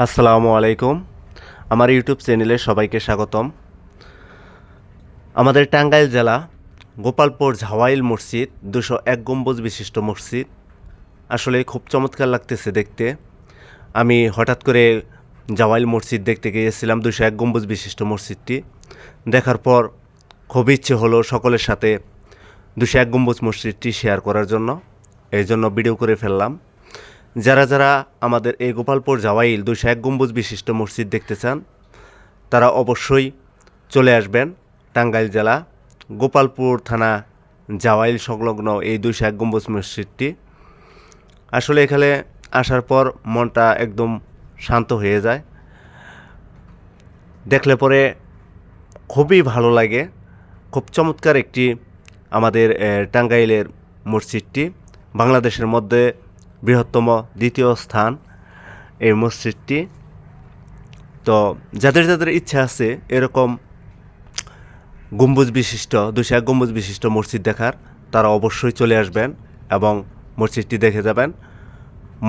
আসসালামু আলাইকুম। আমার ইউটিউব চ্যানেলে সবাইকে স্বাগতম। আমাদের টাঙ্গাইল জেলা গোপালপুর ঝাওয়াইল মসজিদ 201 গম্বুজ বিশিষ্ট মসজিদ। আসলে খুব চমৎকার লাগতেছে দেখতে। আমি হঠাৎ করে জাওয়াইল মসজিদ দেখতে গিয়েছিলাম, 201 গম্বুজ বিশিষ্ট মসজিদটি দেখার পর খুব ইচ্ছে হলো সকলের সাথে 201 গম্বুজ মসজিদটি শেয়ার করার জন্য। এই জন্য ভিডিও করে ফেললাম। যারা যারা আমাদের এই গোপালপুর জাওয়াইল 201 গম্বুজ বিশিষ্ট মসজিদ দেখতে চান, তারা অবশ্যই চলে আসবেন টাঙ্গাইল জেলা গোপালপুর থানা জাওয়াইল সংলগ্ন এই 201 গম্বুজ মসজিদটি। আসলে এখানে আসার পর মনটা একদম শান্ত হয়ে যায়, দেখলে পরে খুবই ভালো লাগে। খুব চমৎকার একটি আমাদের টাঙ্গাইলের মসজিদটি, বাংলাদেশের মধ্যে বৃহত্তম দ্বিতীয় স্থান এই মসজিদটি। তো যাদের যাদের ইচ্ছা আছে এরকম গম্বুজ বিশিষ্ট 201 গম্বুজ বিশিষ্ট মসজিদ দেখার, তারা অবশ্যই চলে আসবেন এবং মসজিদটি দেখে যাবেন।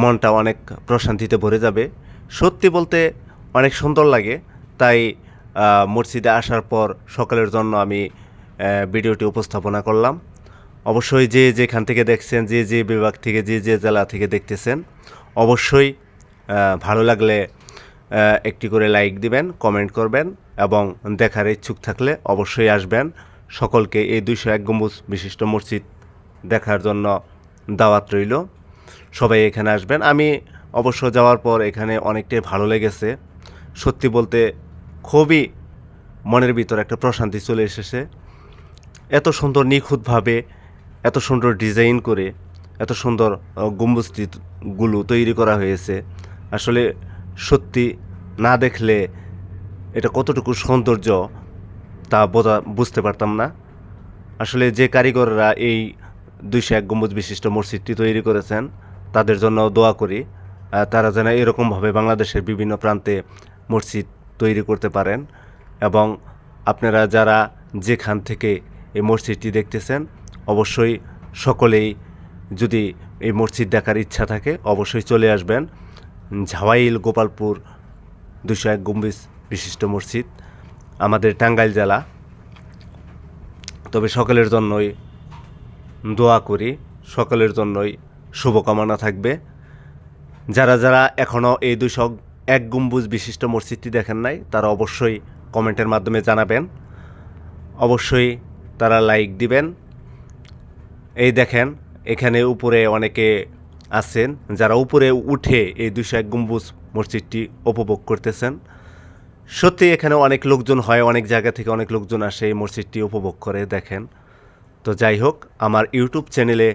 মনটা অনেক প্রশান্তিতে ভরে যাবে। সত্যি বলতে অনেক সুন্দর লাগে। তাই মসজিদে আসার পর সকলের জন্য আমি ভিডিওটি উপস্থাপনা করলাম। অবশ্যই যে যেখান থেকে দেখছেন, যে যে বিভাগ থেকে, যে যে জেলা থেকে দেখতেছেন, অবশ্যই ভালো লাগলে একটি করে লাইক দিবেন, কমেন্ট করবেন এবং দেখার ইচ্ছুক থাকলে অবশ্যই আসবেন। সকলকে এই 201 গম্বুজ বিশিষ্ট মসজিদ দেখার জন্য দাওয়াত রইল। সবাই এখানে আসবেন। আমি অবশ্য যাওয়ার পর এখানে অনেকটাই ভালো লেগেছে। সত্যি বলতে খুবই মনের ভিতর একটা প্রশান্তি চলে এসেছে। এত সুন্দর নিখুঁতভাবে, এত সুন্দর ডিজাইন করে, এত সুন্দর গম্বুজগুলো তৈরি করা হয়েছে। আসলে সত্যি না দেখলে এটা কতটুকু সৌন্দর্য তা বুঝতে পারতাম না। আসলে যে কারিগররা এই 201 গম্বুজ বিশিষ্ট মসজিদটি তৈরি করেছেন, তাদের জন্য দোয়া করি তারা যেন এরকমভাবে বাংলাদেশের বিভিন্ন প্রান্তে মসজিদ তৈরি করতে পারেন। এবং আপনারা যারা যেখান থেকে এই মসজিদটি দেখতেছেন, অবশ্যই সকলেই যদি এই মসজিদ দেখার ইচ্ছা থাকে অবশ্যই চলে আসবেন ঝাওয়াইল গোপালপুর 201 গম্বুজ বিশিষ্ট মসজিদ, আমাদের টাঙ্গাইল জেলা। তবে সকলের জন্যই দোয়া করি, সকলের জন্যই শুভকামনা থাকবে। যারা যারা এখনও এই 201 গম্বুজ বিশিষ্ট মসজিদটি দেখেন নাই, তারা অবশ্যই কমেন্টের মাধ্যমে জানাবেন। অবশ্যই তারা লাইক দিবেন। এই দেখেন এখানে উপরে অনেকে আছেন যারা উপরে উঠে এই 201 গম্বুজ মসজিদটি উপভোগ করতেছেন। সত্যি এখানে অনেক লোকজন হয়, অনেক জায়গা থেকে অনেক লোকজন আসে এই মসজিদটি উপভোগ করে দেখেন। তো যাই হোক, আমার ইউটিউব চ্যানেলে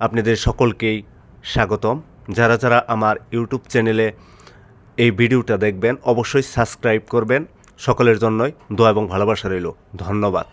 আপনাদের সকলকেই স্বাগতম। যারা যারা আমার ইউটিউব চ্যানেলে এই ভিডিওটা দেখবেন অবশ্যই সাবস্ক্রাইব করবেন। সকলের জন্যই দোয়া এবং ভালোবাসা রইল। ধন্যবাদ।